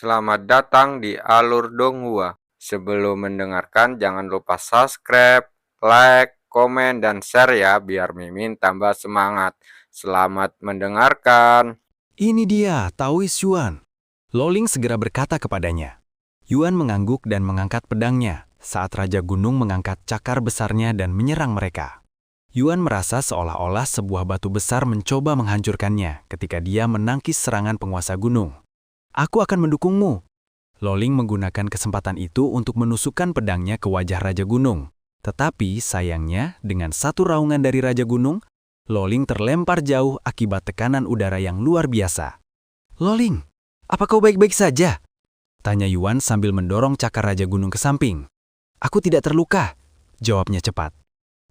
Selamat datang di Alur Donghua. Sebelum mendengarkan, jangan lupa subscribe, like, komen, dan share ya, biar Mimin tambah semangat. Selamat mendengarkan. Ini dia, Taoist Yuan. Loling segera berkata kepadanya. Yuan mengangguk dan mengangkat pedangnya saat Raja Gunung mengangkat cakar besarnya dan menyerang mereka. Yuan merasa seolah-olah sebuah batu besar mencoba menghancurkannya ketika dia menangkis serangan penguasa gunung. Aku akan mendukungmu. Loling menggunakan kesempatan itu untuk menusukkan pedangnya ke wajah Raja Gunung. Tetapi sayangnya, dengan satu raungan dari Raja Gunung, Loling terlempar jauh akibat tekanan udara yang luar biasa. Loling, apa kau baik-baik saja? Tanya Yuan sambil mendorong cakar Raja Gunung ke samping. Aku tidak terluka, jawabnya cepat.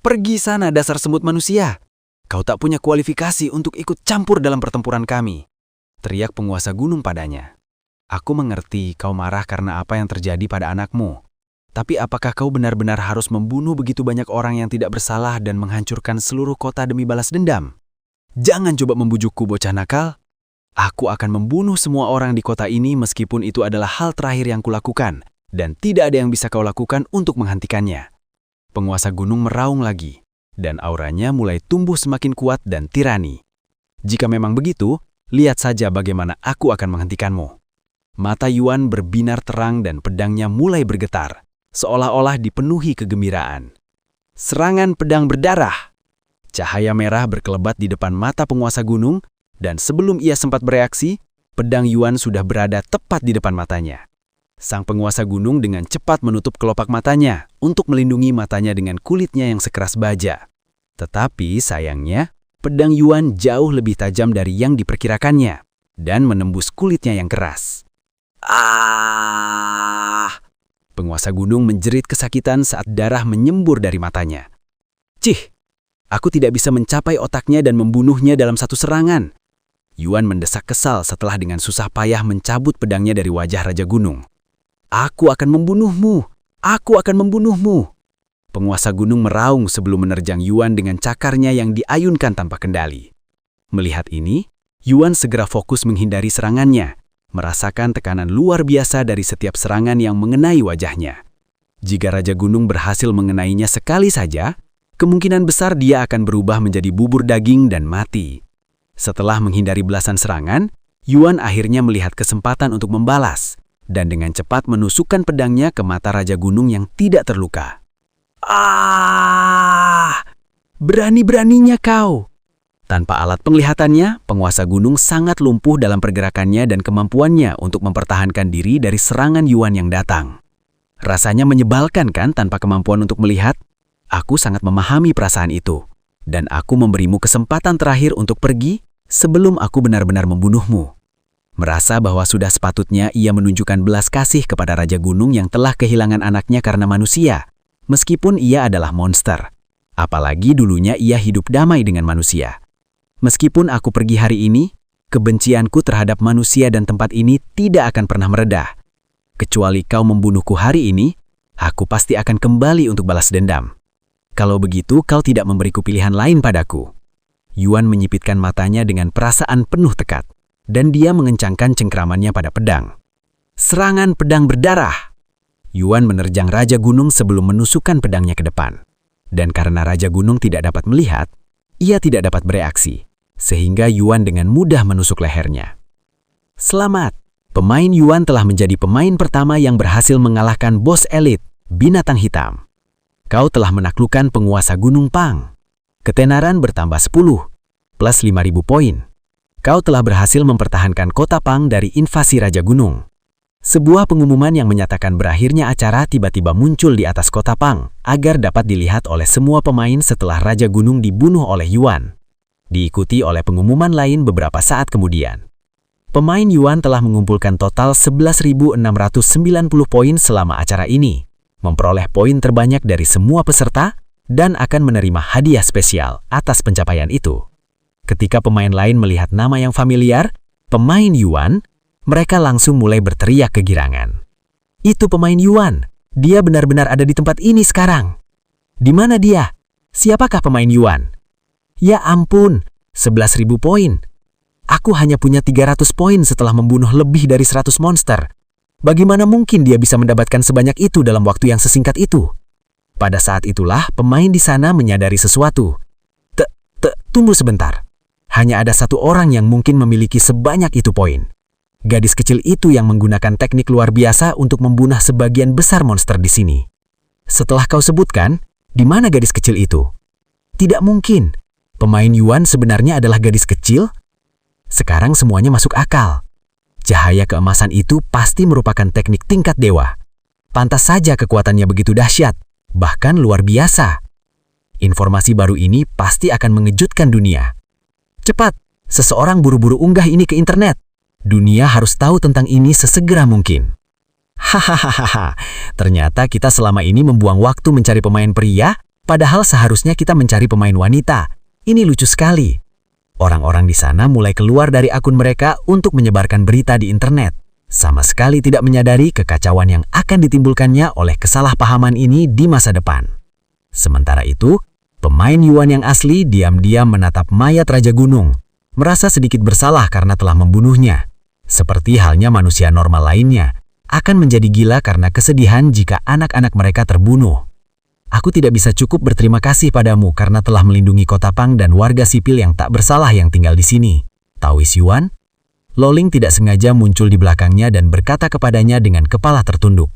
Pergi sana dasar semut manusia. Kau tak punya kualifikasi untuk ikut campur dalam pertempuran kami. Teriak penguasa gunung padanya. Aku mengerti kau marah karena apa yang terjadi pada anakmu. Tapi apakah kau benar-benar harus membunuh begitu banyak orang yang tidak bersalah dan menghancurkan seluruh kota demi balas dendam? Jangan coba membujukku, bocah nakal. Aku akan membunuh semua orang di kota ini meskipun itu adalah hal terakhir yang kulakukan, dan tidak ada yang bisa kau lakukan untuk menghentikannya. Penguasa gunung meraung lagi, dan auranya mulai tumbuh semakin kuat dan tirani. Jika memang begitu, lihat saja bagaimana aku akan menghentikanmu. Mata Yuan berbinar terang dan pedangnya mulai bergetar, seolah-olah dipenuhi kegembiraan. Serangan pedang berdarah. Cahaya merah berkelebat di depan mata penguasa gunung, dan sebelum ia sempat bereaksi, pedang Yuan sudah berada tepat di depan matanya. Sang penguasa gunung dengan cepat menutup kelopak matanya untuk melindungi matanya dengan kulitnya yang sekeras baja. Tetapi sayangnya, pedang Yuan jauh lebih tajam dari yang diperkirakannya dan menembus kulitnya yang keras. Penguasa gunung menjerit kesakitan saat darah menyembur dari matanya. Cih, aku tidak bisa mencapai otaknya dan membunuhnya dalam satu serangan. Yuan mendesak kesal setelah dengan susah payah mencabut pedangnya dari wajah Raja Gunung. Aku akan membunuhmu! Aku akan membunuhmu! Penguasa gunung meraung sebelum menerjang Yuan dengan cakarnya yang diayunkan tanpa kendali. Melihat ini, Yuan segera fokus menghindari serangannya, merasakan tekanan luar biasa dari setiap serangan yang mengenai wajahnya. Jika Raja Gunung berhasil mengenainya sekali saja, kemungkinan besar dia akan berubah menjadi bubur daging dan mati. Setelah menghindari belasan serangan, Yuan akhirnya melihat kesempatan untuk membalas, dan dengan cepat menusukkan pedangnya ke mata Raja Gunung yang tidak terluka. Berani-beraninya kau! Tanpa alat penglihatannya, penguasa gunung sangat lumpuh dalam pergerakannya dan kemampuannya untuk mempertahankan diri dari serangan Yuan yang datang. Rasanya menyebalkan kan tanpa kemampuan untuk melihat? Aku sangat memahami perasaan itu, dan aku memberimu kesempatan terakhir untuk pergi sebelum aku benar-benar membunuhmu. Merasa bahwa sudah sepatutnya ia menunjukkan belas kasih kepada Raja Gunung yang telah kehilangan anaknya karena manusia, meskipun ia adalah monster. Apalagi dulunya ia hidup damai dengan manusia. Meskipun aku pergi hari ini, kebencianku terhadap manusia dan tempat ini tidak akan pernah meredah. Kecuali kau membunuhku hari ini, aku pasti akan kembali untuk balas dendam. Kalau begitu, kau tidak memberiku pilihan lain padaku. Yuan menyipitkan matanya dengan perasaan penuh tekad, dan dia mengencangkan cengkramannya pada pedang. Serangan pedang berdarah. Yuan menerjang Raja Gunung sebelum menusukkan pedangnya ke depan. Dan karena Raja Gunung tidak dapat melihat, ia tidak dapat bereaksi, sehingga Yuan dengan mudah menusuk lehernya. Selamat! Pemain Yuan telah menjadi pemain pertama yang berhasil mengalahkan bos elit, binatang hitam. Kau telah menaklukkan penguasa Gunung Pang. Ketenaran bertambah 10, plus 5.000 poin. Kau telah berhasil mempertahankan kota Pang dari invasi Raja Gunung. Sebuah pengumuman yang menyatakan berakhirnya acara tiba-tiba muncul di atas kota Pang agar dapat dilihat oleh semua pemain setelah Raja Gunung dibunuh oleh Yuan. Diikuti oleh pengumuman lain beberapa saat kemudian. Pemain Yuan telah mengumpulkan total 11.690 poin selama acara ini, memperoleh poin terbanyak dari semua peserta, dan akan menerima hadiah spesial atas pencapaian itu. Ketika pemain lain melihat nama yang familiar, pemain Yuan, mereka langsung mulai berteriak kegirangan. Itu pemain Yuan, dia benar-benar ada di tempat ini sekarang. Di mana dia? Siapakah pemain Yuan? Ya ampun, 11.000 poin. Aku hanya punya 300 poin setelah membunuh lebih dari 100 monster, Bagaimana mungkin dia bisa mendapatkan sebanyak itu dalam waktu yang sesingkat itu? Pada saat itulah pemain di sana menyadari sesuatu. Tunggu sebentar. Hanya ada satu orang yang mungkin memiliki sebanyak itu poin. Gadis kecil itu yang menggunakan teknik luar biasa untuk membunuh sebagian besar monster di sini. Setelah kau sebutkan, di mana gadis kecil itu? Tidak mungkin. Pemain Yuan sebenarnya adalah gadis kecil? Sekarang semuanya masuk akal. Cahaya keemasan itu pasti merupakan teknik tingkat dewa. Pantas saja kekuatannya begitu dahsyat, bahkan luar biasa. Informasi baru ini pasti akan mengejutkan dunia. Cepat, seseorang buru-buru unggah ini ke internet. Dunia harus tahu tentang ini sesegera mungkin. Hahaha, ternyata kita selama ini membuang waktu mencari pemain pria, padahal seharusnya kita mencari pemain wanita. Ini lucu sekali. Orang-orang di sana mulai keluar dari akun mereka untuk menyebarkan berita di internet. Sama sekali tidak menyadari kekacauan yang akan ditimbulkannya oleh kesalahpahaman ini di masa depan. Sementara itu, pemain Yuan yang asli diam-diam menatap mayat Raja Gunung, merasa sedikit bersalah karena telah membunuhnya. Seperti halnya manusia normal lainnya, akan menjadi gila karena kesedihan jika anak-anak mereka terbunuh. Aku tidak bisa cukup berterima kasih padamu karena telah melindungi kota Pang dan warga sipil yang tak bersalah yang tinggal di sini. Taois Yuan? Loling tidak sengaja muncul di belakangnya dan berkata kepadanya dengan kepala tertunduk.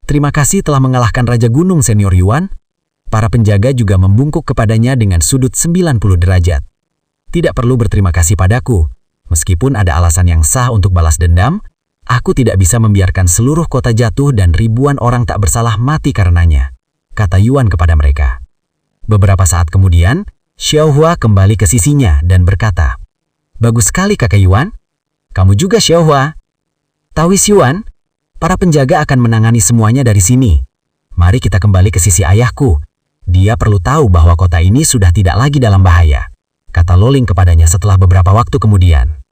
Terima kasih telah mengalahkan Raja Gunung Senior Yuan. Para penjaga juga membungkuk kepadanya dengan sudut 90 derajat. Tidak perlu berterima kasih padaku. Meskipun ada alasan yang sah untuk balas dendam, aku tidak bisa membiarkan seluruh kota jatuh dan ribuan orang tak bersalah mati karenanya, kata Yuan kepada mereka. Beberapa saat kemudian, Xiao Hua kembali ke sisinya dan berkata, bagus sekali kakak Yuan. Kamu juga Xiao Hua. Taois Yuan, para penjaga akan menangani semuanya dari sini. Mari kita kembali ke sisi ayahku. Dia perlu tahu bahwa kota ini sudah tidak lagi dalam bahaya, kata Loling kepadanya setelah beberapa waktu kemudian.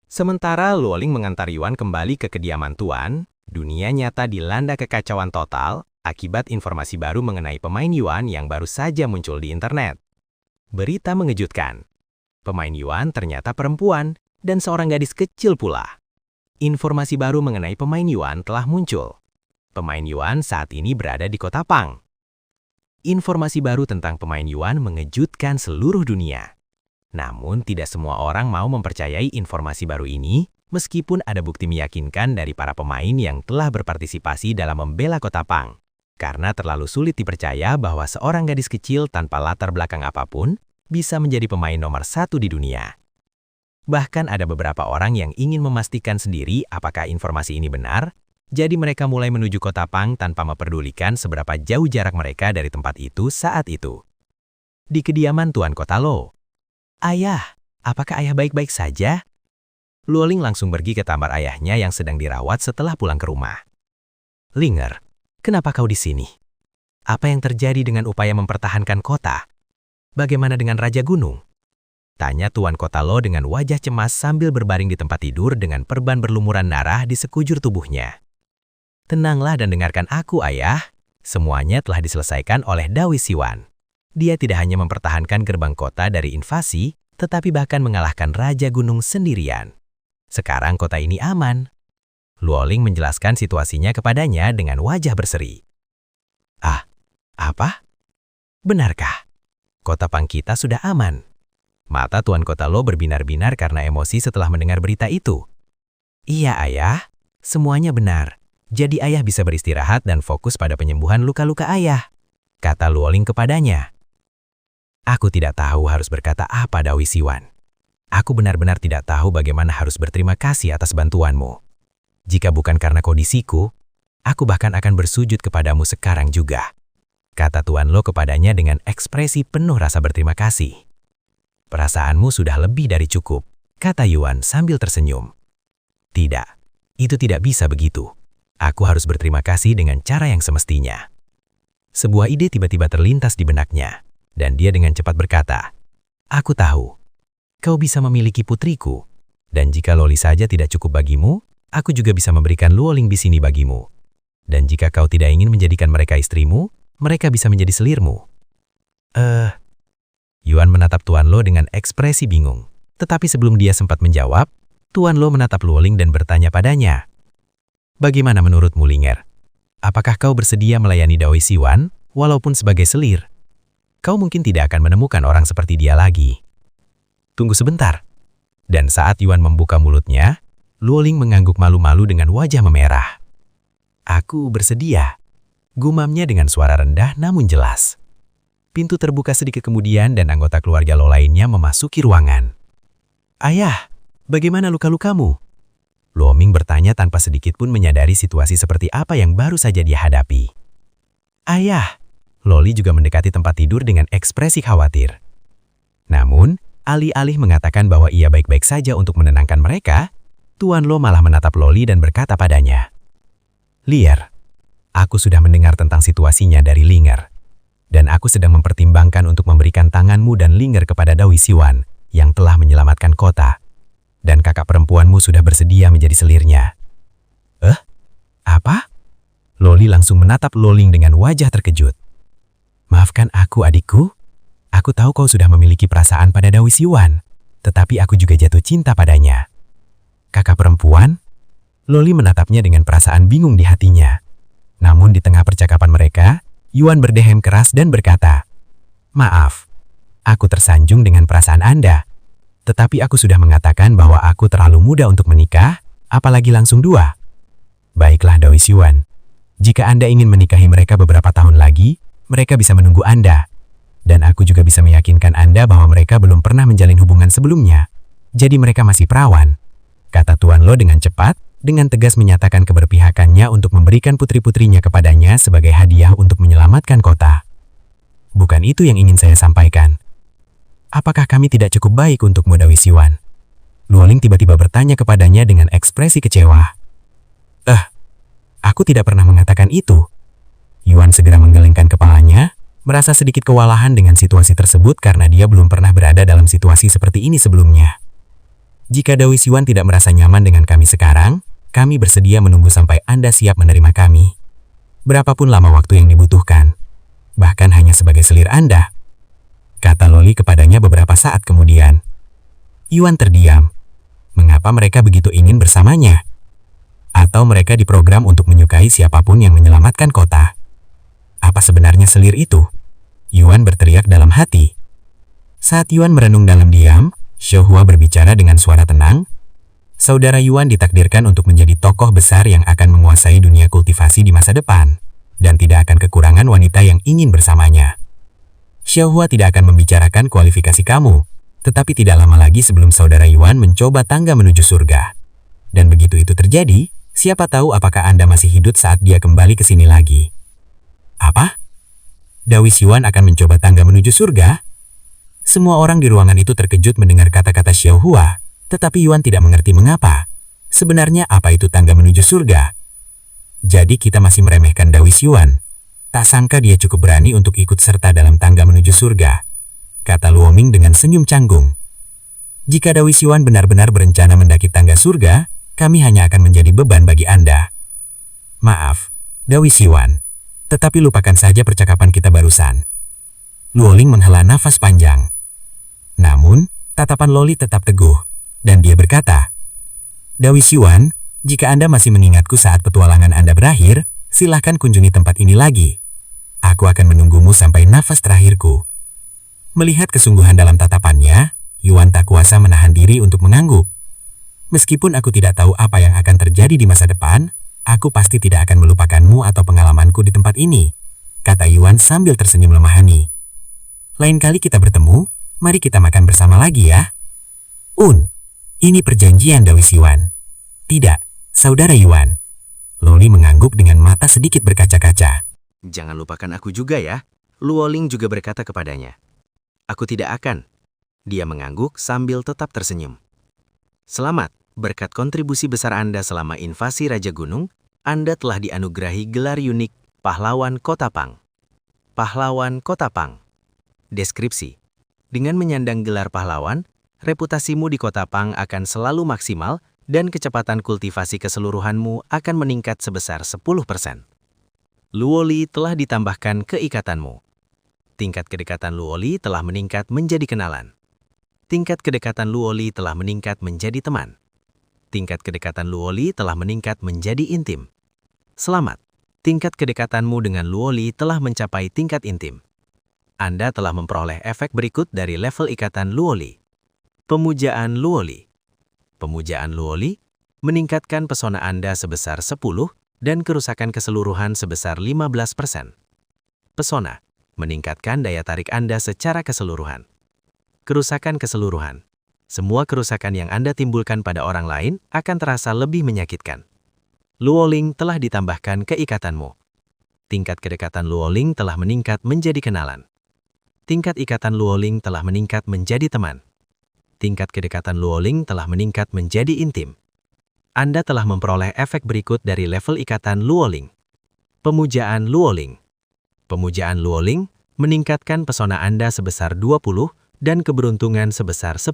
Sementara Luoling mengantar Yuan kembali ke kediaman Tuan, dunia nyata dilanda kekacauan total akibat informasi baru mengenai pemain Yuan yang baru saja muncul di internet. Berita mengejutkan. Pemain Yuan ternyata perempuan dan seorang gadis kecil pula. Informasi baru mengenai pemain Yuan telah muncul. Pemain Yuan saat ini berada di kota Pang. Informasi baru tentang pemain Yuan mengejutkan seluruh dunia. Namun tidak semua orang mau mempercayai informasi baru ini, meskipun ada bukti meyakinkan dari para pemain yang telah berpartisipasi dalam membela kota Pang. Karena terlalu sulit dipercaya bahwa seorang gadis kecil tanpa latar belakang apapun bisa menjadi pemain nomor 1 di dunia. Bahkan ada beberapa orang yang ingin memastikan sendiri apakah informasi ini benar, jadi mereka mulai menuju kota Pang tanpa memperdulikan seberapa jauh jarak mereka dari tempat itu saat itu. Di kediaman Tuan Kota Lo. Ayah, apakah ayah baik-baik saja? Luoling langsung pergi ke kamar ayahnya yang sedang dirawat setelah pulang ke rumah. Linger, kenapa kau di sini? Apa yang terjadi dengan upaya mempertahankan kota? Bagaimana dengan Raja Gunung? Tanya Tuan Kota Lo dengan wajah cemas sambil berbaring di tempat tidur dengan perban berlumuran darah di sekujur tubuhnya. Tenanglah dan dengarkan aku, ayah. Semuanya telah diselesaikan oleh Taois Yuan. Dia tidak hanya mempertahankan gerbang kota dari invasi, tetapi bahkan mengalahkan Raja Gunung sendirian. Sekarang kota ini aman. Luoling menjelaskan situasinya kepadanya dengan wajah berseri. Ah, apa? Benarkah? Kota Pang kita sudah aman. Mata Tuan Kota Lo berbinar-binar karena emosi setelah mendengar berita itu. Iya, ayah. Semuanya benar. Jadi ayah bisa beristirahat dan fokus pada penyembuhan luka-luka ayah, kata Luoling kepadanya. Aku tidak tahu harus berkata apa, Taois Yuan. Aku benar-benar tidak tahu bagaimana harus berterima kasih atas bantuanmu. Jika bukan karena kondisiku, aku bahkan akan bersujud kepadamu sekarang juga, kata Tuan Lo kepadanya dengan ekspresi penuh rasa berterima kasih. Perasaanmu sudah lebih dari cukup, kata Yuan sambil tersenyum. Tidak, itu tidak bisa begitu. Aku harus berterima kasih dengan cara yang semestinya. Sebuah ide tiba-tiba terlintas di benaknya, dan dia dengan cepat berkata, aku tahu, kau bisa memiliki putriku, dan jika Loli saja tidak cukup bagimu, aku juga bisa memberikan Luoling di sini bagimu. Dan jika kau tidak ingin menjadikan mereka istrimu, mereka bisa menjadi selirmu. Yuan menatap Tuan Lo dengan ekspresi bingung, tetapi sebelum dia sempat menjawab, Tuan Lo menatap Luoling dan bertanya padanya, Bagaimana menurutmu, Linger? Apakah kau bersedia melayani Dao Siwan, walaupun sebagai selir? Kau mungkin tidak akan menemukan orang seperti dia lagi. Tunggu sebentar. Dan saat Yuan membuka mulutnya, Luoling mengangguk malu-malu dengan wajah memerah. Aku bersedia, gumamnya dengan suara rendah namun jelas. Pintu terbuka sedikit kemudian dan anggota keluarga Lo lainnya memasuki ruangan. Ayah, bagaimana luka-lukamu? Luoming bertanya tanpa sedikit pun menyadari situasi seperti apa yang baru saja dia hadapi. Ayah, Loli juga mendekati tempat tidur dengan ekspresi khawatir. Namun, alih-alih mengatakan bahwa ia baik-baik saja untuk menenangkan mereka, Tuan Lo malah menatap Loli dan berkata padanya, Lier, aku sudah mendengar tentang situasinya dari Linger, dan aku sedang mempertimbangkan untuk memberikan tanganmu dan Linger kepada Dao Siwan yang telah menyelamatkan kota, dan kakak perempuanmu sudah bersedia menjadi selirnya. Apa? Loli langsung menatap Luoling dengan wajah terkejut. Maafkan aku, adikku. Aku tahu kau sudah memiliki perasaan pada Dao Siwan, tetapi aku juga jatuh cinta padanya. Kakak perempuan? Loli menatapnya dengan perasaan bingung di hatinya. Namun di tengah percakapan mereka, Yuan berdehem keras dan berkata, Maaf, aku tersanjung dengan perasaan Anda. Tetapi aku sudah mengatakan bahwa aku terlalu muda untuk menikah, apalagi langsung dua. Baiklah Dao Siwan, jika Anda ingin menikahi mereka beberapa tahun lagi, mereka bisa menunggu Anda. Dan aku juga bisa meyakinkan Anda bahwa mereka belum pernah menjalin hubungan sebelumnya. Jadi mereka masih perawan. Kata Tuan Lo dengan cepat, dengan tegas menyatakan keberpihakannya untuk memberikan putri-putrinya kepadanya sebagai hadiah untuk menyelamatkan kota. Bukan itu yang ingin saya sampaikan. Apakah kami tidak cukup baik untukmu, Dao Siwan? Luoling tiba-tiba bertanya kepadanya dengan ekspresi kecewa. Aku tidak pernah mengatakan itu. Yuan segera menggelengkan kepalanya, merasa sedikit kewalahan dengan situasi tersebut karena dia belum pernah berada dalam situasi seperti ini sebelumnya. Jika Dao Siwan tidak merasa nyaman dengan kami sekarang, kami bersedia menunggu sampai Anda siap menerima kami. Berapapun lama waktu yang dibutuhkan. Bahkan hanya sebagai selir Anda. Kata Loli kepadanya beberapa saat kemudian. Yuan terdiam. Mengapa mereka begitu ingin bersamanya? Atau mereka diprogram untuk menyukai siapapun yang menyelamatkan kota? Apa sebenarnya selir itu? Yuan berteriak dalam hati. Saat Yuan merenung dalam diam, Xiaohua berbicara dengan suara tenang. Saudara Yuan ditakdirkan untuk menjadi tokoh besar yang akan menguasai dunia kultivasi di masa depan, dan tidak akan kekurangan wanita yang ingin bersamanya. Xiaohua tidak akan membicarakan kualifikasi kamu, tetapi tidak lama lagi sebelum saudara Yuan mencoba tangga menuju surga. Dan begitu itu terjadi, siapa tahu apakah Anda masih hidup saat dia kembali ke sini lagi. Apa? Dao Siwan akan mencoba tangga menuju surga? Semua orang di ruangan itu terkejut mendengar kata-kata Xiaohua, tetapi Yuan tidak mengerti mengapa. Sebenarnya apa itu tangga menuju surga? Jadi kita masih meremehkan Dao Siwan. Tak sangka dia cukup berani untuk ikut serta dalam tangga menuju surga, kata Luoming dengan senyum canggung. Jika Dao Siwan benar-benar berencana mendaki tangga surga, kami hanya akan menjadi beban bagi Anda. Maaf, Dao Siwan, tetapi lupakan saja percakapan kita barusan. Luoling menghela nafas panjang. Namun, tatapan Loli tetap teguh, dan dia berkata, Dao Siwan, jika Anda masih mengingatku saat petualangan Anda berakhir, silahkan kunjungi tempat ini lagi. Aku akan menunggumu sampai nafas terakhirku. Melihat kesungguhan dalam tatapannya, Yuan tak kuasa menahan diri untuk mengangguk. Meskipun aku tidak tahu apa yang akan terjadi di masa depan, aku pasti tidak akan melupakanmu atau pengalamanku di tempat ini, kata Yuan sambil tersenyum lemahani. Lain kali kita bertemu, mari kita makan bersama lagi ya. Ini perjanjian Dao Siwan. Tidak, saudara Yuan. Loli mengangguk dengan mata sedikit berkaca-kaca. Jangan lupakan aku juga ya, Luoling juga berkata kepadanya. Aku tidak akan. Dia mengangguk sambil tetap tersenyum. Selamat, berkat kontribusi besar Anda selama invasi Raja Gunung, Anda telah dianugerahi gelar unik Pahlawan Kota Pang. Pahlawan Kota Pang. Deskripsi. Dengan menyandang gelar pahlawan, reputasimu di Kota Pang akan selalu maksimal dan kecepatan kultivasi keseluruhanmu akan meningkat sebesar 10%. Luoli telah ditambahkan keikatanmu. Tingkat kedekatan Luoli telah meningkat menjadi kenalan. Tingkat kedekatan Luoli telah meningkat menjadi teman. tingkat kedekatan Luoli telah meningkat menjadi intim. Selamat, tingkat kedekatanmu dengan Luoli telah mencapai tingkat intim. Anda telah memperoleh efek berikut dari level ikatan Luoli. Pemujaan Luoli. Pemujaan Luoli meningkatkan pesona Anda sebesar 10 dan kerusakan keseluruhan sebesar 15%. Pesona meningkatkan daya tarik Anda secara keseluruhan. Kerusakan keseluruhan. Semua kerusakan yang Anda timbulkan pada orang lain akan terasa lebih menyakitkan. Luoling telah ditambahkan ke ikatanmu. Tingkat kedekatan Luoling telah meningkat menjadi kenalan. Tingkat ikatan Luoling telah meningkat menjadi teman. Tingkat kedekatan Luoling telah meningkat menjadi intim. Anda telah memperoleh efek berikut dari level ikatan Luoling. Pemujaan Luoling. Pemujaan Luoling meningkatkan pesona Anda sebesar 20 dan keberuntungan sebesar 10.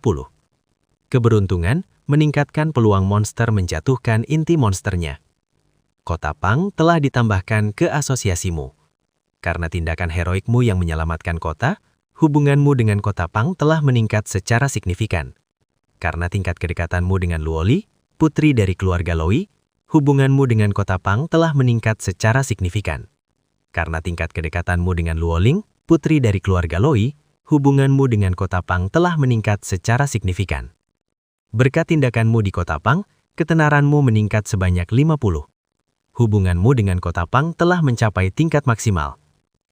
Keberuntungan meningkatkan peluang monster menjatuhkan inti monsternya. Kota Pang telah ditambahkan ke asosiasimu. Karena tindakan heroikmu yang menyelamatkan kota, hubunganmu dengan Kota Pang telah meningkat secara signifikan. Karena tingkat kedekatanmu dengan Luoli, putri dari keluarga Loi, hubunganmu dengan Kota Pang telah meningkat secara signifikan. Karena tingkat kedekatanmu dengan Luoling, putri dari keluarga Loi, hubunganmu dengan Kota Pang telah meningkat secara signifikan. Berkat tindakanmu di Kota Pang, ketenaranmu meningkat sebanyak 50. Hubunganmu dengan Kota Pang telah mencapai tingkat maksimal.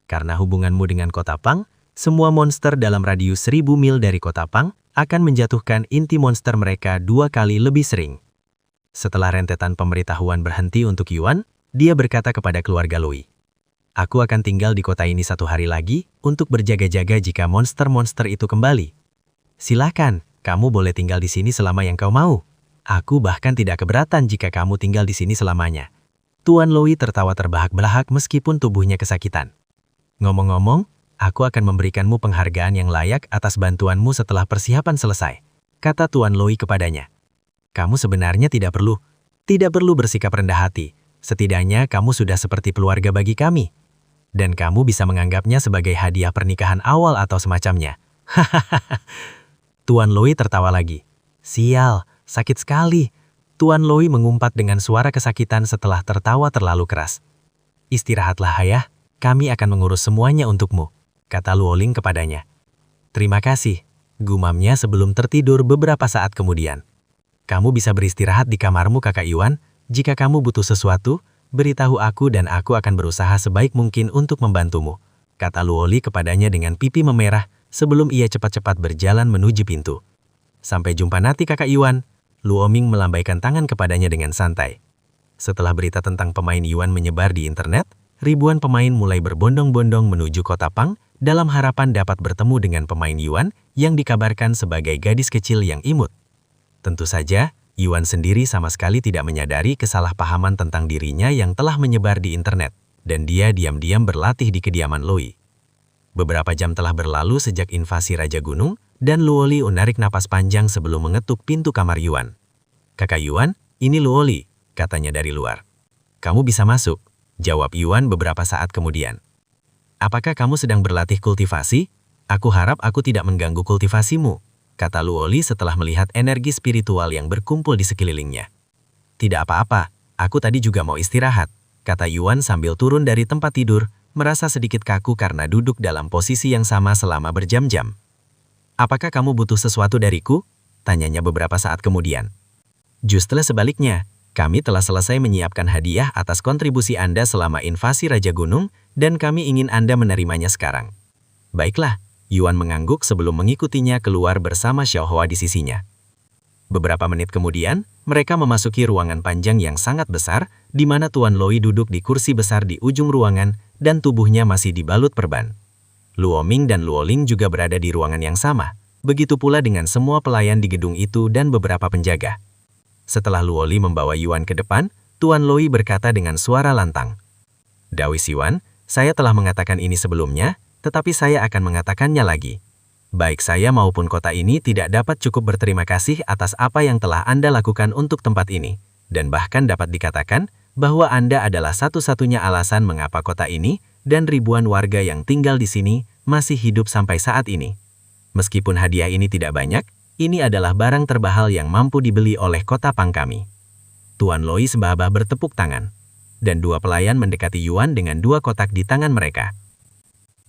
Karena hubunganmu dengan Kota Pang, semua monster dalam radius 1000 mil dari Kota Pang akan menjatuhkan inti monster mereka 2 kali lebih sering. Setelah rentetan pemberitahuan berhenti untuk Yuan, dia berkata kepada keluarga Loi, "Aku akan tinggal di kota ini 1 hari lagi untuk berjaga-jaga jika monster-monster itu kembali. Silakan. Kamu boleh tinggal di sini selama yang kau mau. Aku bahkan tidak keberatan jika kamu tinggal di sini selamanya." Tuan Loi tertawa terbahak-belahak meskipun tubuhnya kesakitan. "Ngomong-ngomong, aku akan memberikanmu penghargaan yang layak atas bantuanmu setelah persiapan selesai," kata Tuan Loi kepadanya. "Kamu sebenarnya tidak perlu bersikap rendah hati. Setidaknya kamu sudah seperti keluarga bagi kami. Dan kamu bisa menganggapnya sebagai hadiah pernikahan awal atau semacamnya." Hahaha. Tuan Loi tertawa lagi. "Sial, sakit sekali." Tuan Loi mengumpat dengan suara kesakitan setelah tertawa terlalu keras. "Istirahatlah ayah, kami akan mengurus semuanya untukmu," kata Luoling kepadanya. "Terima kasih," gumamnya sebelum tertidur beberapa saat kemudian. "Kamu bisa beristirahat di kamarmu, Kakak Yuan. Jika kamu butuh sesuatu, beritahu aku dan aku akan berusaha sebaik mungkin untuk membantumu," kata Luoli kepadanya dengan pipi memerah sebelum ia cepat-cepat berjalan menuju pintu. "Sampai jumpa nanti, Kakak Yuan." Luoming melambaikan tangan kepadanya dengan santai. Setelah berita tentang pemain Yuan menyebar di internet, ribuan pemain mulai berbondong-bondong menuju Kota Pang dalam harapan dapat bertemu dengan pemain Yuan yang dikabarkan sebagai gadis kecil yang imut. Tentu saja, Yuan sendiri sama sekali tidak menyadari kesalahpahaman tentang dirinya yang telah menyebar di internet, dan dia diam-diam berlatih di kediaman Loi. Beberapa jam telah berlalu sejak invasi Raja Gunung, dan Luoli menarik napas panjang sebelum mengetuk pintu kamar Yuan. "Kakak Yuan, ini Luoli," katanya dari luar. "Kamu bisa masuk," jawab Yuan beberapa saat kemudian. "Apakah kamu sedang berlatih kultivasi? Aku harap aku tidak mengganggu kultivasimu," kata Luoli setelah melihat energi spiritual yang berkumpul di sekelilingnya. "Tidak apa-apa, aku tadi juga mau istirahat," kata Yuan sambil turun dari tempat tidur, merasa sedikit kaku karena duduk dalam posisi yang sama selama berjam-jam. "Apakah kamu butuh sesuatu dariku?" tanyanya beberapa saat kemudian. "Justru sebaliknya, kami telah selesai menyiapkan hadiah atas kontribusi Anda selama invasi Raja Gunung, dan kami ingin Anda menerimanya sekarang." "Baiklah," Yuan mengangguk sebelum mengikutinya keluar bersama Xiaohua di sisinya. Beberapa menit kemudian, mereka memasuki ruangan panjang yang sangat besar, di mana Tuan Loi duduk di kursi besar di ujung ruangan, dan tubuhnya masih dibalut perban. Luoming dan Luoling juga berada di ruangan yang sama, begitu pula dengan semua pelayan di gedung itu dan beberapa penjaga. Setelah Luoli membawa Yuan ke depan, Tuan Loi berkata dengan suara lantang, "Dawis Yuan, saya telah mengatakan ini sebelumnya, tetapi saya akan mengatakannya lagi. Baik saya maupun kota ini tidak dapat cukup berterima kasih atas apa yang telah Anda lakukan untuk tempat ini, dan bahkan dapat dikatakan bahwa Anda adalah satu-satunya alasan mengapa kota ini dan ribuan warga yang tinggal di sini masih hidup sampai saat ini. Meskipun hadiah ini tidak banyak, Ini adalah barang terbahal yang mampu dibeli oleh kota Pang kami. Tuan Loi sebabah bertepuk tangan, dan dua pelayan mendekati Yuan dengan dua kotak di tangan mereka.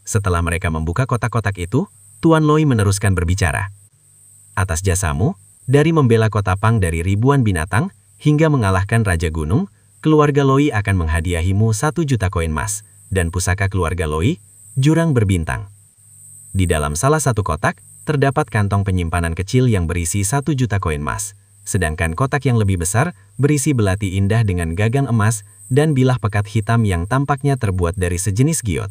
Setelah mereka membuka kotak-kotak itu, Tuan Loi meneruskan berbicara. Atas jasamu, dari membela kota Pang dari ribuan binatang, hingga mengalahkan Raja Gunung, keluarga Loi akan menghadiahimu 1 juta koin emas, dan pusaka keluarga Loi, jurang berbintang. Di dalam salah satu kotak, terdapat kantong penyimpanan kecil yang berisi 1 juta koin emas, sedangkan kotak yang lebih besar berisi belati indah dengan gagang emas dan bilah pekat hitam yang tampaknya terbuat dari sejenis giot.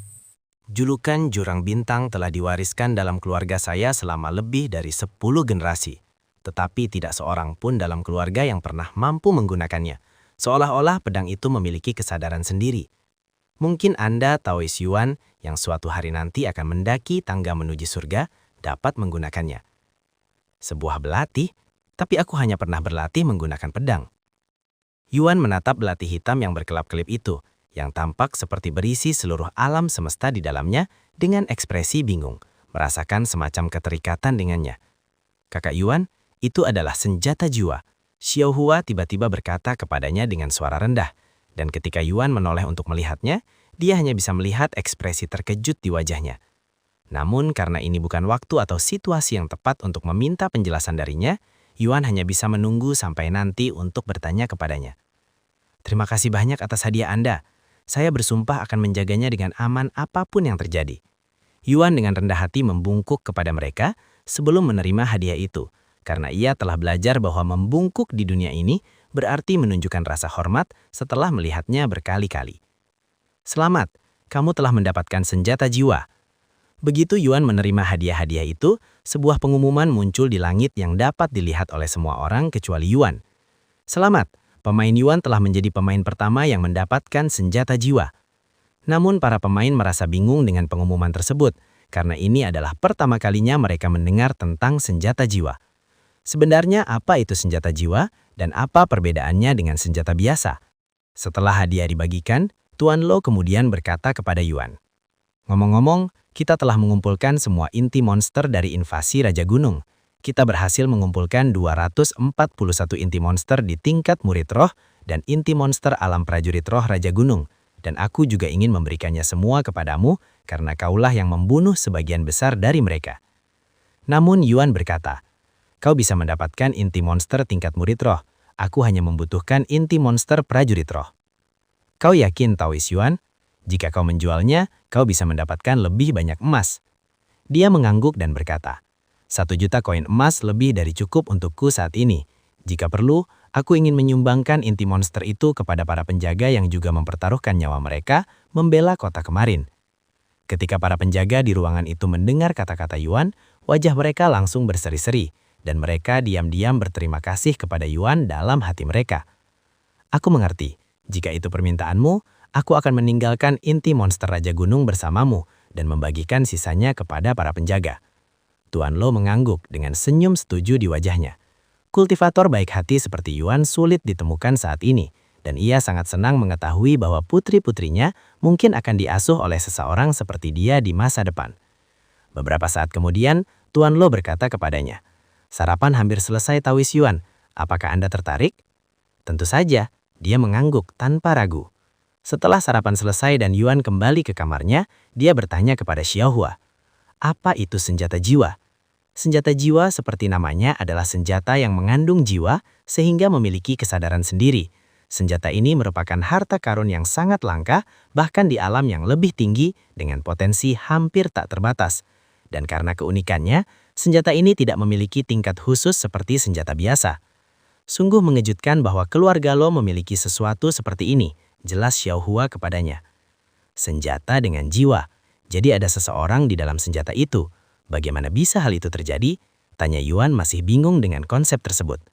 Julukan Jurang Bintang telah diwariskan dalam keluarga saya selama lebih dari 10 generasi. Tetapi tidak seorang pun dalam keluarga yang pernah mampu menggunakannya. Seolah-olah pedang itu memiliki kesadaran sendiri. Mungkin Anda, Taoist Yuan, yang suatu hari nanti akan mendaki tangga menuju surga, dapat menggunakannya. Sebuah belati, tapi aku hanya pernah berlatih menggunakan pedang. Yuan menatap belati hitam yang berkelap-kelip itu, yang tampak seperti berisi seluruh alam semesta di dalamnya dengan ekspresi bingung, merasakan semacam keterikatan dengannya. Kakak Yuan, itu adalah senjata jiwa. Xiao Hua tiba-tiba berkata kepadanya dengan suara rendah, dan ketika Yuan menoleh untuk melihatnya, dia hanya bisa melihat ekspresi terkejut di wajahnya. Namun karena ini bukan waktu atau situasi yang tepat untuk meminta penjelasan darinya, Yuan hanya bisa menunggu sampai nanti untuk bertanya kepadanya. Terima kasih banyak atas hadiah Anda. Saya bersumpah akan menjaganya dengan aman apapun yang terjadi. Yuan dengan rendah hati membungkuk kepada mereka sebelum menerima hadiah itu, karena ia telah belajar bahwa membungkuk di dunia ini berarti menunjukkan rasa hormat setelah melihatnya berkali-kali. Selamat, kamu telah mendapatkan senjata jiwa. Begitu Yuan menerima hadiah-hadiah itu, sebuah pengumuman muncul di langit yang dapat dilihat oleh semua orang kecuali Yuan. Selamat, pemain Yuan telah menjadi pemain pertama yang mendapatkan senjata jiwa. Namun para pemain merasa bingung dengan pengumuman tersebut, karena ini adalah pertama kalinya mereka mendengar tentang senjata jiwa. Sebenarnya apa itu senjata jiwa dan apa perbedaannya dengan senjata biasa? Setelah hadiah dibagikan, Tuan Lo kemudian berkata kepada Yuan, "Ngomong-ngomong, kita telah mengumpulkan semua inti monster dari invasi Raja Gunung. Kita berhasil mengumpulkan 241 inti monster di tingkat murid roh dan inti monster alam prajurit roh Raja Gunung. Dan aku juga ingin memberikannya semua kepadamu karena kaulah yang membunuh sebagian besar dari mereka." Namun Yuan berkata, "Kau bisa mendapatkan inti monster tingkat murid roh. Aku hanya membutuhkan inti monster prajurit roh." Kau yakin, Taoist Yuan? Jika kau menjualnya, kau bisa mendapatkan lebih banyak emas. Dia mengangguk dan berkata, 1 juta koin emas lebih dari cukup untukku saat ini. Jika perlu, aku ingin menyumbangkan inti monster itu kepada para penjaga yang juga mempertaruhkan nyawa mereka membela kota kemarin. Ketika para penjaga di ruangan itu mendengar kata-kata Yuan, wajah mereka langsung berseri-seri, dan mereka diam-diam berterima kasih kepada Yuan dalam hati mereka. Aku mengerti, jika itu permintaanmu, aku akan meninggalkan inti monster Raja Gunung bersamamu dan membagikan sisanya kepada para penjaga. Tuan Lo mengangguk dengan senyum setuju di wajahnya. Kultivator baik hati seperti Yuan sulit ditemukan saat ini, dan ia sangat senang mengetahui bahwa putri-putrinya mungkin akan diasuh oleh seseorang seperti dia di masa depan. Beberapa saat kemudian, Tuan Lo berkata kepadanya, "Sarapan hampir selesai, Taoist Yuan. Apakah Anda tertarik?" Tentu saja, dia mengangguk tanpa ragu. Setelah sarapan selesai dan Yuan kembali ke kamarnya, dia bertanya kepada Xiao Hua, "Apa itu senjata jiwa?" Senjata jiwa seperti namanya adalah senjata yang mengandung jiwa sehingga memiliki kesadaran sendiri. Senjata ini merupakan harta karun yang sangat langka bahkan di alam yang lebih tinggi dengan potensi hampir tak terbatas. Dan karena keunikannya, senjata ini tidak memiliki tingkat khusus seperti senjata biasa. Sungguh mengejutkan bahwa keluarga Lo memiliki sesuatu seperti ini, jelas Xiao Hua kepadanya. Senjata dengan jiwa. Jadi ada seseorang di dalam senjata itu. Bagaimana bisa hal itu terjadi? Tanya Yuan masih bingung dengan konsep tersebut.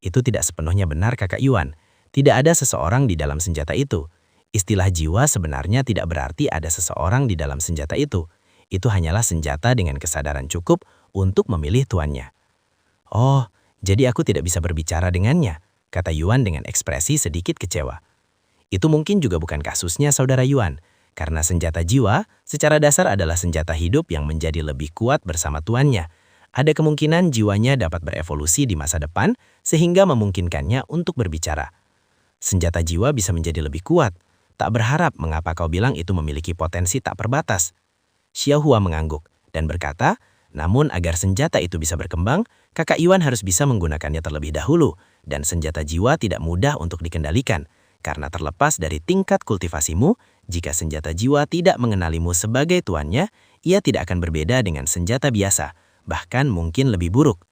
Itu tidak sepenuhnya benar, Kakak Yuan. Tidak ada seseorang di dalam senjata itu. Istilah jiwa sebenarnya tidak berarti ada seseorang di dalam senjata itu. Itu hanyalah senjata dengan kesadaran cukup untuk memilih tuannya. Oh, jadi aku tidak bisa berbicara dengannya, kata Yuan dengan ekspresi sedikit kecewa. Itu mungkin juga bukan kasusnya, Saudara Yuan. Karena senjata jiwa secara dasar adalah senjata hidup yang menjadi lebih kuat bersama tuannya. Ada kemungkinan jiwanya dapat berevolusi di masa depan sehingga memungkinkannya untuk berbicara. Senjata jiwa bisa menjadi lebih kuat. Tak berharap mengapa kau bilang itu memiliki potensi tak terbatas. Xiaohua mengangguk dan berkata, namun agar senjata itu bisa berkembang, Kakak Yuan harus bisa menggunakannya terlebih dahulu, dan senjata jiwa tidak mudah untuk dikendalikan, karena terlepas dari tingkat kultivasimu, jika senjata jiwa tidak mengenalimu sebagai tuannya, ia tidak akan berbeda dengan senjata biasa, bahkan mungkin lebih buruk.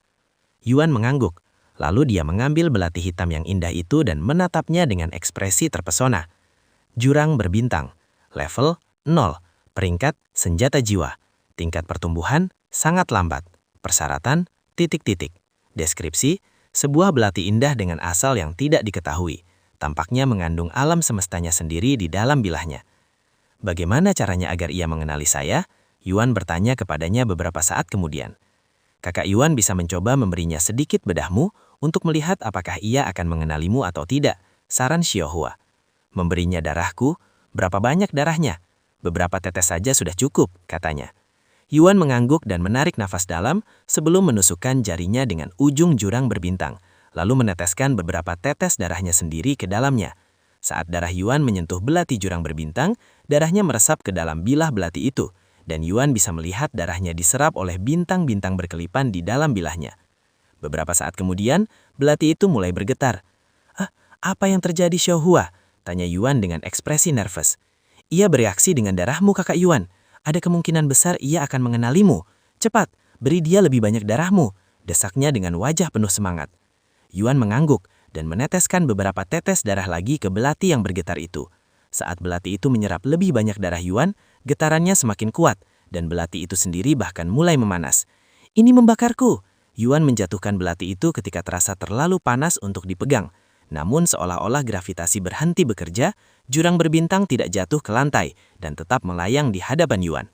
Yuan mengangguk, lalu dia mengambil belati hitam yang indah itu dan menatapnya dengan ekspresi terpesona. Jurang berbintang, level 0, peringkat senjata jiwa, tingkat pertumbuhan sangat lambat, persyaratan, titik-titik. Deskripsi, sebuah belati indah dengan asal yang tidak diketahui, tampaknya mengandung alam semestanya sendiri di dalam bilahnya. Bagaimana caranya agar ia mengenali saya? Yuan bertanya kepadanya beberapa saat kemudian. Kakak Yuan bisa mencoba memberinya sedikit bedahmu untuk melihat apakah ia akan mengenalimu atau tidak, saran Xiaohua. Memberinya darahku, berapa banyak darahnya? Beberapa tetes saja sudah cukup, katanya. Yuan mengangguk dan menarik nafas dalam sebelum menusukkan jarinya dengan ujung jurang berbintang, lalu meneteskan beberapa tetes darahnya sendiri ke dalamnya. Saat darah Yuan menyentuh belati jurang berbintang, darahnya meresap ke dalam bilah belati itu, dan Yuan bisa melihat darahnya diserap oleh bintang-bintang berkelipan di dalam bilahnya. Beberapa saat kemudian, belati itu mulai bergetar. Apa yang terjadi, Xiaohua? Tanya Yuan dengan ekspresi nervous. Ia bereaksi dengan darahmu, Kakak Yuan. Ada kemungkinan besar ia akan mengenalimu. Cepat, beri dia lebih banyak darahmu, desaknya dengan wajah penuh semangat. Yuan mengangguk dan meneteskan beberapa tetes darah lagi ke belati yang bergetar itu. Saat belati itu menyerap lebih banyak darah Yuan, getarannya semakin kuat, dan belati itu sendiri bahkan mulai memanas. Ini membakarku. Yuan menjatuhkan belati itu ketika terasa terlalu panas untuk dipegang. Namun seolah-olah gravitasi berhenti bekerja, jurang berbintang tidak jatuh ke lantai dan tetap melayang di hadapan Yuan.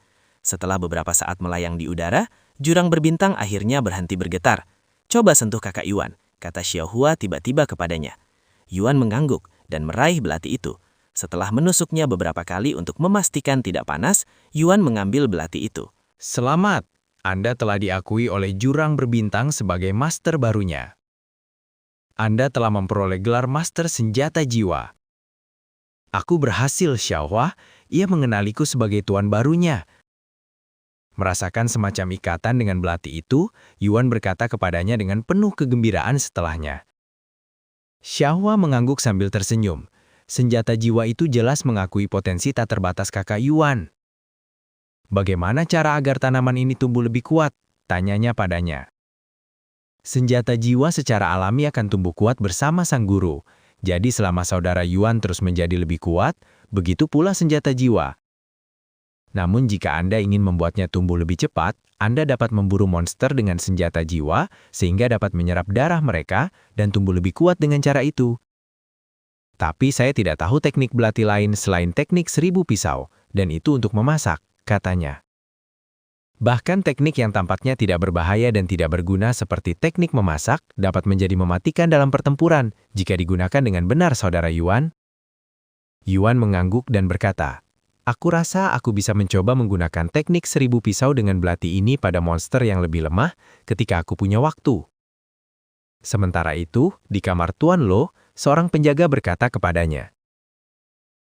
Setelah beberapa saat melayang di udara, jurang berbintang akhirnya berhenti bergetar. Coba sentuh Kakak Yuan, kata Xiaohua tiba-tiba kepadanya. Yuan mengangguk dan meraih belati itu. Setelah menusuknya beberapa kali untuk memastikan tidak panas, Yuan mengambil belati itu. Selamat, Anda telah diakui oleh jurang berbintang sebagai master barunya. Anda telah memperoleh gelar master senjata jiwa. Aku berhasil, Xiaohua. Ia mengenaliku sebagai tuan barunya. Merasakan semacam ikatan dengan belati itu, Yuan berkata kepadanya dengan penuh kegembiraan setelahnya. Xiaohua mengangguk sambil tersenyum. Senjata jiwa itu jelas mengakui potensi tak terbatas Kakak Yuan. Bagaimana cara agar tanaman ini tumbuh lebih kuat? Tanyanya padanya. Senjata jiwa secara alami akan tumbuh kuat bersama sang guru. Jadi selama saudara Yuan terus menjadi lebih kuat, begitu pula senjata jiwa. Namun jika Anda ingin membuatnya tumbuh lebih cepat, Anda dapat memburu monster dengan senjata jiwa sehingga dapat menyerap darah mereka dan tumbuh lebih kuat dengan cara itu. Tapi saya tidak tahu teknik belati lain selain teknik 1000 pisau, dan itu untuk memasak, katanya. Bahkan teknik yang tampaknya tidak berbahaya dan tidak berguna seperti teknik memasak dapat menjadi mematikan dalam pertempuran jika digunakan dengan benar, saudara Yuan. Yuan mengangguk dan berkata, aku rasa aku bisa mencoba menggunakan teknik 1000 pisau dengan belati ini pada monster yang lebih lemah ketika aku punya waktu. Sementara itu, di kamar Tuan Lo, seorang penjaga berkata kepadanya,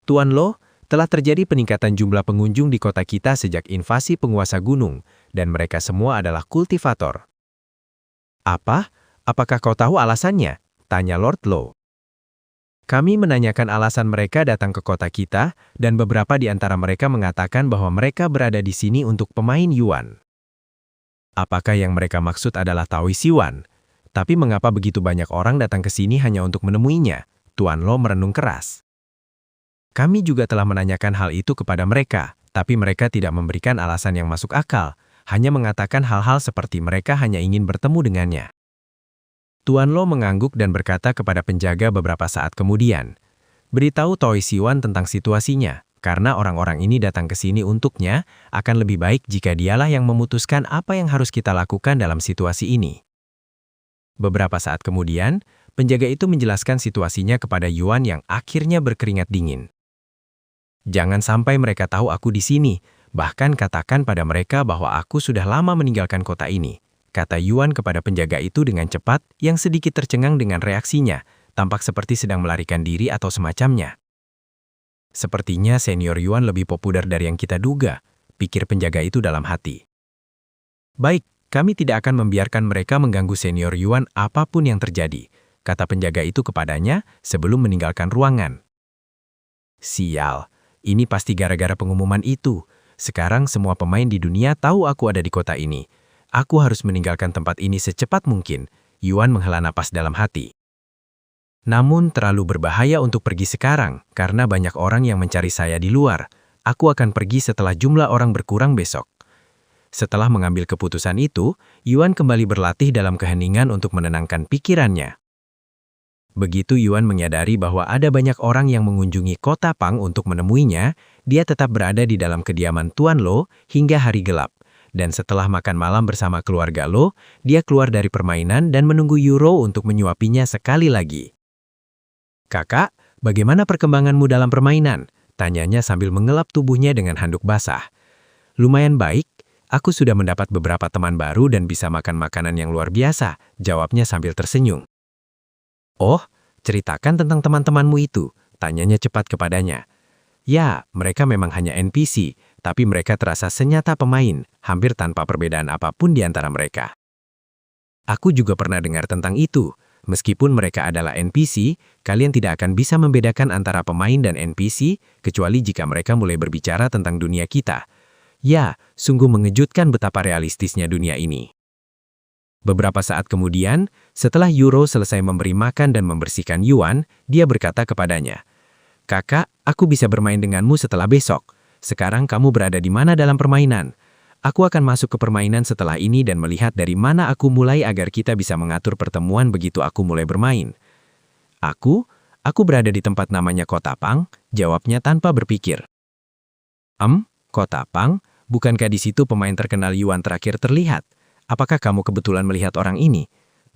Tuan Lo, telah terjadi peningkatan jumlah pengunjung di kota kita sejak invasi penguasa gunung, dan mereka semua adalah kultivator. Apa? Apakah kau tahu alasannya? Tanya Lord Lo. Kami menanyakan alasan mereka datang ke kota kita, dan beberapa di antara mereka mengatakan bahwa mereka berada di sini untuk pemain Yuan. Apakah yang mereka maksud adalah Taoist Yuan? Tapi mengapa begitu banyak orang datang ke sini hanya untuk menemuinya? Tuan Lo merenung keras. Kami juga telah menanyakan hal itu kepada mereka, tapi mereka tidak memberikan alasan yang masuk akal, hanya mengatakan hal-hal seperti mereka hanya ingin bertemu dengannya. Tuan Lo mengangguk dan berkata kepada penjaga beberapa saat kemudian, beritahu Taoist Yuan tentang situasinya, karena orang-orang ini datang ke sini untuknya, akan lebih baik jika dialah yang memutuskan apa yang harus kita lakukan dalam situasi ini. Beberapa saat kemudian, penjaga itu menjelaskan situasinya kepada Yuan yang akhirnya berkeringat dingin. Jangan sampai mereka tahu aku di sini, bahkan katakan pada mereka bahwa aku sudah lama meninggalkan kota ini, kata Yuan kepada penjaga itu dengan cepat yang sedikit tercengang dengan reaksinya, tampak seperti sedang melarikan diri atau semacamnya. Sepertinya senior Yuan lebih populer dari yang kita duga, pikir penjaga itu dalam hati. Baik, kami tidak akan membiarkan mereka mengganggu senior Yuan apapun yang terjadi, kata penjaga itu kepadanya sebelum meninggalkan ruangan. Sial, ini pasti gara-gara pengumuman itu. Sekarang semua pemain di dunia tahu aku ada di kota ini. Aku harus meninggalkan tempat ini secepat mungkin. Yuan menghela napas dalam hati. Namun terlalu berbahaya untuk pergi sekarang, karena banyak orang yang mencari saya di luar. Aku akan pergi setelah jumlah orang berkurang besok. Setelah mengambil keputusan itu, Yuan kembali berlatih dalam keheningan untuk menenangkan pikirannya. Begitu Yuan menyadari bahwa ada banyak orang yang mengunjungi kota Pang untuk menemuinya, dia tetap berada di dalam kediaman Tuan Lo hingga hari gelap. Dan setelah makan malam bersama keluarga Lo, dia keluar dari permainan dan menunggu Yuro untuk menyuapinya sekali lagi. "Kakak, bagaimana perkembanganmu dalam permainan?" tanyanya sambil mengelap tubuhnya dengan handuk basah. "Lumayan baik, aku sudah mendapat beberapa teman baru dan bisa makan makanan yang luar biasa," jawabnya sambil tersenyum. "Oh, ceritakan tentang teman-temanmu itu," tanyanya cepat kepadanya. Ya, mereka memang hanya NPC, tapi mereka terasa senyata pemain, hampir tanpa perbedaan apapun di antara mereka. "Aku juga pernah dengar tentang itu. Meskipun mereka adalah NPC, kalian tidak akan bisa membedakan antara pemain dan NPC, kecuali jika mereka mulai berbicara tentang dunia kita. Ya, sungguh mengejutkan betapa realistisnya dunia ini." Beberapa saat kemudian, setelah Yuro selesai memberi makan dan membersihkan Yuan, dia berkata kepadanya, "Kakak, aku bisa bermain denganmu setelah besok. Sekarang kamu berada di mana dalam permainan? Aku akan masuk ke permainan setelah ini dan melihat dari mana aku mulai agar kita bisa mengatur pertemuan begitu aku mulai bermain." Aku berada di tempat namanya Kota Pang," jawabnya tanpa berpikir. Kota Pang? Bukankah di situ pemain terkenal Yuan terakhir terlihat? Apakah kamu kebetulan melihat orang ini?"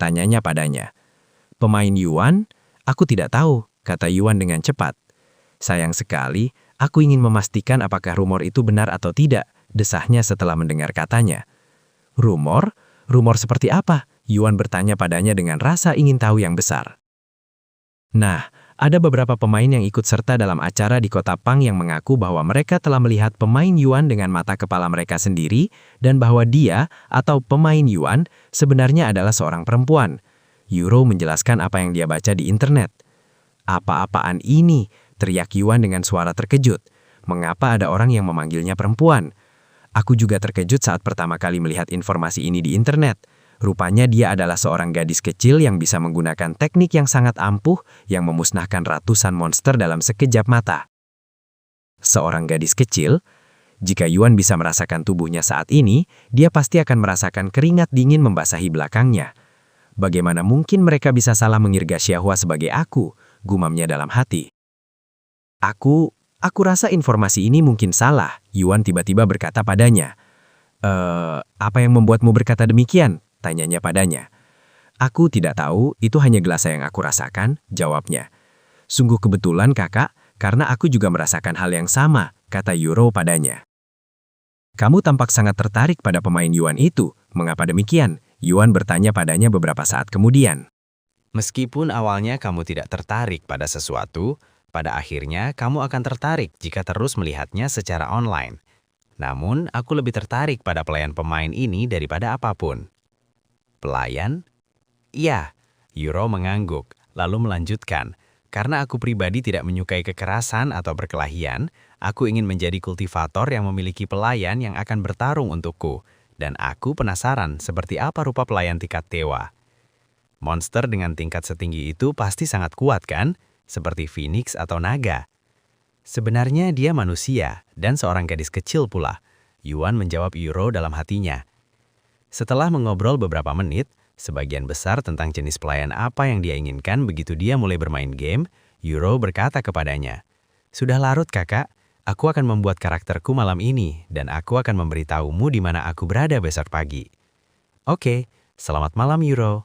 tanyanya padanya. "Pemain Yuan? Aku tidak tahu," kata Yuan dengan cepat. "Sayang sekali, aku ingin memastikan apakah rumor itu benar atau tidak," desahnya setelah mendengar katanya. "Rumor? Rumor seperti apa?" Yuan bertanya padanya dengan rasa ingin tahu yang besar. "Nah, ada beberapa pemain yang ikut serta dalam acara di Kota Pang yang mengaku bahwa mereka telah melihat pemain Yuan dengan mata kepala mereka sendiri dan bahwa dia atau pemain Yuan sebenarnya adalah seorang perempuan." Yuro menjelaskan apa yang dia baca di internet. "Apa-apaan ini?" teriak Yuan dengan suara terkejut. "Mengapa ada orang yang memanggilnya perempuan?" Aku juga terkejut saat pertama kali melihat informasi ini di internet. Rupanya dia adalah seorang gadis kecil yang bisa menggunakan teknik yang sangat ampuh yang memusnahkan ratusan monster dalam sekejap mata. Seorang gadis kecil? Jika Yuan bisa merasakan tubuhnya saat ini, dia pasti akan merasakan keringat dingin membasahi belakangnya. Bagaimana mungkin mereka bisa salah mengira Xiahua sebagai aku, gumamnya dalam hati. Aku rasa informasi ini mungkin salah, Yuan tiba-tiba berkata padanya. Apa yang membuatmu berkata demikian?" tanyanya padanya. "Aku tidak tahu, itu hanya gelasa yang aku rasakan," jawabnya. "Sungguh kebetulan kakak, karena aku juga merasakan hal yang sama," kata Yuro padanya. "Kamu tampak sangat tertarik pada pemain Yuan itu, mengapa demikian?" Yuan bertanya padanya beberapa saat kemudian. Meskipun awalnya kamu tidak tertarik pada sesuatu, pada akhirnya kamu akan tertarik jika terus melihatnya secara online. Namun, aku lebih tertarik pada pelayan pemain ini daripada apapun." "Pelayan?" "Iya," Yuro mengangguk, lalu melanjutkan. "Karena aku pribadi tidak menyukai kekerasan atau perkelahian, aku ingin menjadi kultivator yang memiliki pelayan yang akan bertarung untukku. Dan aku penasaran seperti apa rupa pelayan tingkat dewa. Monster dengan tingkat setinggi itu pasti sangat kuat kan? Seperti Phoenix atau naga." "Sebenarnya dia manusia dan seorang gadis kecil pula," Yuan menjawab Yuro dalam hatinya. Setelah mengobrol beberapa menit, sebagian besar tentang jenis pelayan apa yang dia inginkan begitu dia mulai bermain game, Yuro berkata kepadanya, "Sudah larut kakak, aku akan membuat karakterku malam ini dan aku akan memberitahumu di mana aku berada besok pagi." "Oke, selamat malam Yuro."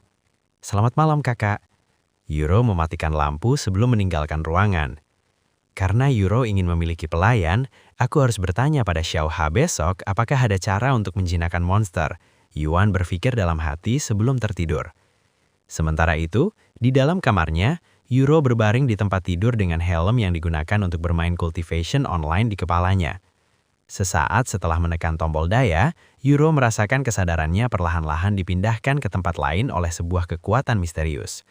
"Selamat malam kakak." Yuro mematikan lampu sebelum meninggalkan ruangan. Karena Yuro ingin memiliki pelayan, aku harus bertanya pada Xiaoha besok apakah ada cara untuk menjinakkan monster. Yuan berpikir dalam hati sebelum tertidur. Sementara itu, di dalam kamarnya, Euro berbaring di tempat tidur dengan helm yang digunakan untuk bermain cultivation online di kepalanya. Sesaat setelah menekan tombol daya, Euro merasakan kesadarannya perlahan-lahan dipindahkan ke tempat lain oleh sebuah kekuatan misterius.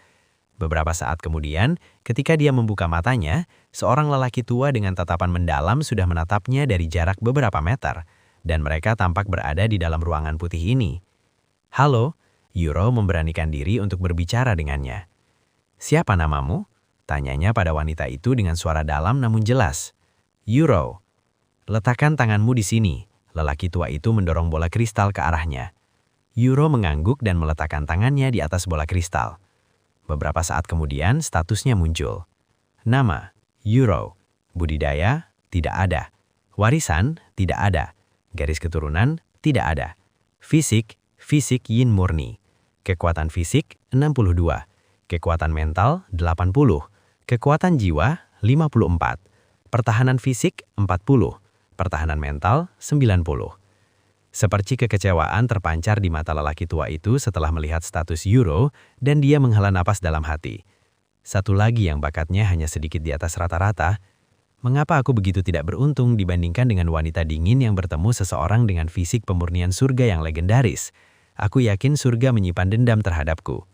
Beberapa saat kemudian, ketika dia membuka matanya, seorang lelaki tua dengan tatapan mendalam sudah menatapnya dari jarak beberapa meter, dan mereka tampak berada di dalam ruangan putih ini. "Halo," Euro memberanikan diri untuk berbicara dengannya. "Siapa namamu?" tanyanya pada wanita itu dengan suara dalam namun jelas. "Euro." "Letakkan tanganmu di sini." Lelaki tua itu mendorong bola kristal ke arahnya. Euro mengangguk dan meletakkan tangannya di atas bola kristal. Beberapa saat kemudian, statusnya muncul. Nama, Euro. Budidaya, tidak ada. Warisan, tidak ada. Garis keturunan, tidak ada. Fisik yin murni. Kekuatan fisik, 62. Kekuatan mental, 80. Kekuatan jiwa, 54. Pertahanan fisik, 40. Pertahanan mental, 90. Seperti kekecewaan terpancar di mata lelaki tua itu setelah melihat status Euro, dan dia menghela napas dalam hati. Satu lagi yang bakatnya hanya sedikit di atas rata-rata. Mengapa aku begitu tidak beruntung dibandingkan dengan wanita dingin yang bertemu seseorang dengan fisik pemurnian surga yang legendaris? Aku yakin surga menyimpan dendam terhadapku.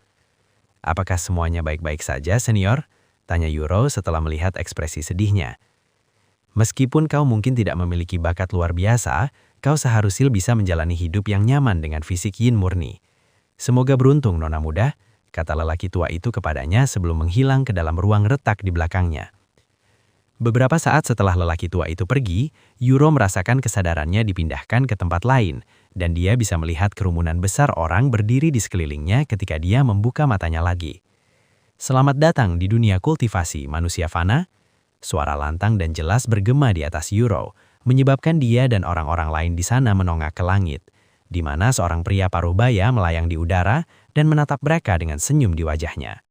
"Apakah semuanya baik-baik saja, senior?" tanya Euro setelah melihat ekspresi sedihnya. "Meskipun kau mungkin tidak memiliki bakat luar biasa, kau seharusnya bisa menjalani hidup yang nyaman dengan fisik yin murni. Semoga beruntung, nona muda," kata lelaki tua itu kepadanya sebelum menghilang ke dalam ruang retak di belakangnya. Beberapa saat setelah lelaki tua itu pergi, Euro merasakan kesadarannya dipindahkan ke tempat lain, dan dia bisa melihat kerumunan besar orang berdiri di sekelilingnya ketika dia membuka matanya lagi. "Selamat datang di dunia kultivasi manusia fana." Suara lantang dan jelas bergema di atas Euro, menyebabkan dia dan orang-orang lain di sana menongak ke langit, di mana seorang pria paruh baya melayang di udara dan menatap mereka dengan senyum di wajahnya.